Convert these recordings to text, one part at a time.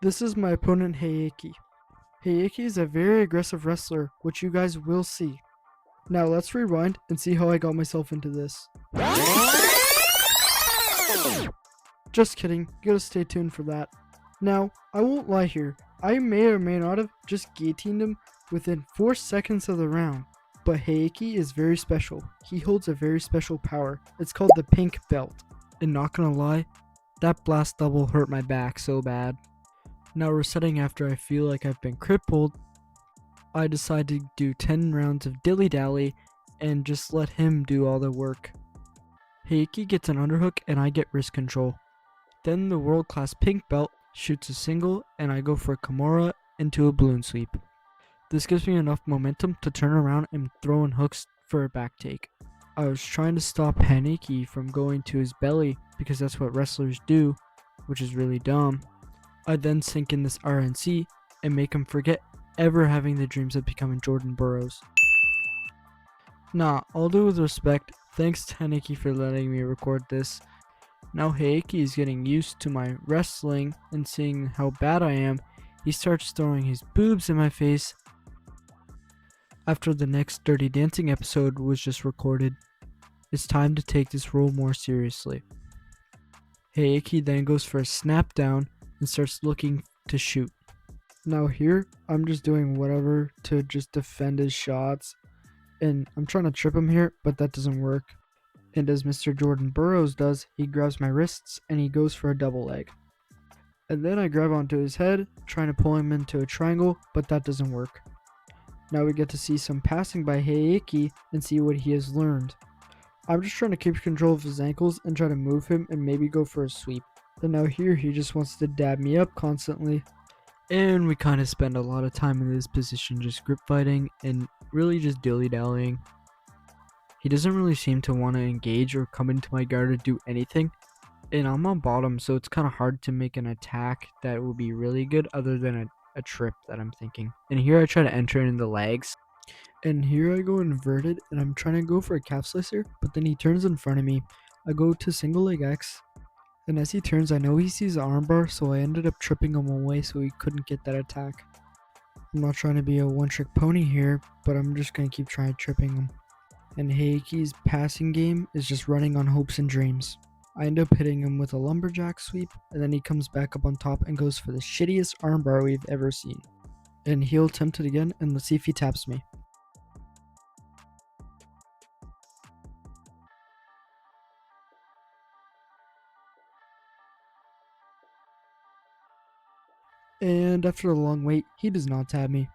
This is my opponent Heiki. Heiki is a very aggressive wrestler, which you guys will see. Now let's rewind and see how I got myself into this. Just kidding, you gotta stay tuned for that. Now, I won't lie here, I may or may not have just guillotined him within 4 seconds of the round. But Heiki is very special. He holds a very special power. It's called the pink belt. And not gonna lie, that blast double hurt my back so bad. Now resetting after I feel like I've been crippled, I decide to do 10 rounds of dilly-dally and just let him do all the work. Heiki gets an underhook and I get wrist control. Then the world-class pink belt shoots a single and I go for a Kimura into a balloon sweep. This gives me enough momentum to turn around and throw in hooks for a back take. I was trying to stop Heiki from going to his belly because that's what wrestlers do, which is really dumb. I then sink in this RNC and make him forget ever having the dreams of becoming Jordan Burroughs. Nah, all due with respect, thanks to Heiki for letting me record this. Now Heiki is getting used to my wrestling and seeing how bad I am, he starts throwing his boobs in my face. After the next Dirty Dancing episode was just recorded, it's time to take this role more seriously. Heiki then goes for a snap down and starts looking to shoot. Now here, I'm just doing whatever to just defend his shots, and I'm trying to trip him here, but that doesn't work. And as Mr. Jordan Burroughs does, he grabs my wrists and he goes for a double leg. And then I grab onto his head, trying to pull him into a triangle, but that doesn't work. Now we get to see some passing by Heiki and see what he has learned. I'm just trying to keep control of his ankles and try to move him and maybe go for a sweep. And now here he just wants to dab me up constantly. And we kind of spend a lot of time in this position just grip fighting and really just dilly-dallying. He doesn't really seem to want to engage or come into my guard to do anything. And I'm on bottom, so it's kind of hard to make an attack that would be really good other than a trip that I'm thinking. And here I try to enter in the legs. And here I go inverted and I'm trying to go for a calf slicer, but then he turns in front of me. I go to single leg X. And as he turns, I know he sees the armbar, so I ended up tripping him away so he couldn't get that attack. I'm not trying to be a one-trick pony here, but I'm just going to keep trying tripping him. And Heiki's passing game is just running on hopes and dreams. I end up hitting him with a lumberjack sweep, and then he comes back up on top and goes for the shittiest armbar we've ever seen. And he'll attempt it again, and let's see if he taps me. And after a long wait, he does not tap me.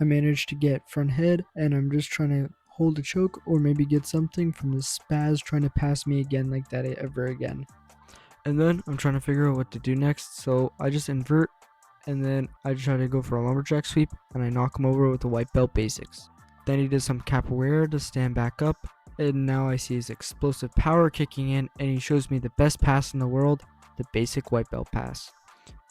I managed to get front head, and I'm just trying to hold a choke or maybe get something from the spaz trying to pass me again like that ever again. And then I'm trying to figure out what to do next, so I just invert, and then I try to go for a lumberjack sweep, and I knock him over with the white belt basics. Then he does some capoeira to stand back up, and now I see his explosive power kicking in, and he shows me the best pass in the world, the basic white belt pass.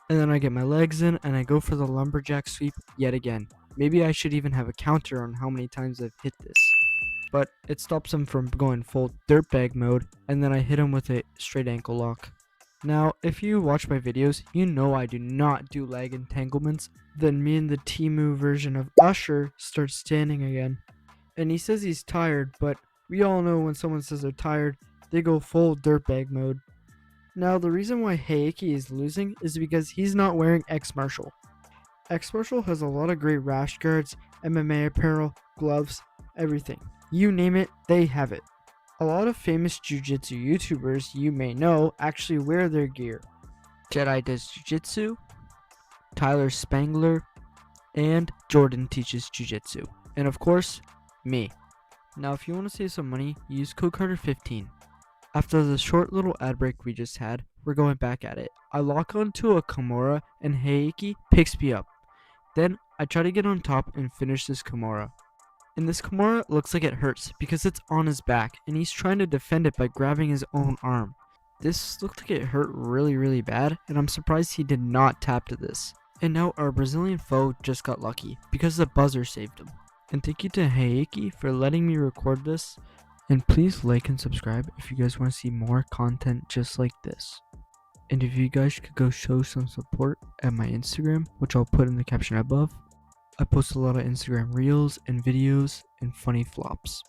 And then I get my legs in, and I go for the lumberjack sweep yet again. Maybe I should even have a counter on how many times I've hit this. But it stops him from going full dirtbag mode, and then I hit him with a straight ankle lock. Now, if you watch my videos, you know I do not do leg entanglements. Then me and the Temu version of Usher start standing again. And he says he's tired, but we all know when someone says they're tired, they go full dirtbag mode. Now, the reason why Heiki is losing is because he's not wearing X-Martial. X-Martial has a lot of great rash guards, MMA apparel, gloves, everything. You name it, they have it. A lot of famous jiu-jitsu YouTubers you may know actually wear their gear. Jedi does jiu-jitsu, Tyler Spangler, and Jordan teaches jiu-jitsu. And of course, me. Now if you want to save some money, use code Carter15. After the short little ad break we just had, we're going back at it. I lock onto a Kimura and Heiki picks me up. Then I try to get on top and finish this Kimura. And this Kimura looks like it hurts because it's on his back and he's trying to defend it by grabbing his own arm. This looked like it hurt really bad, and I'm surprised he did not tap to this. And now our Brazilian foe just got lucky because the buzzer saved him. And thank you to Heiki for letting me record this. And please like and subscribe if you guys want to see more content just like this. And if you guys could go show some support at my Instagram, which I'll put in the caption above, I post a lot of Instagram reels and videos and funny flops.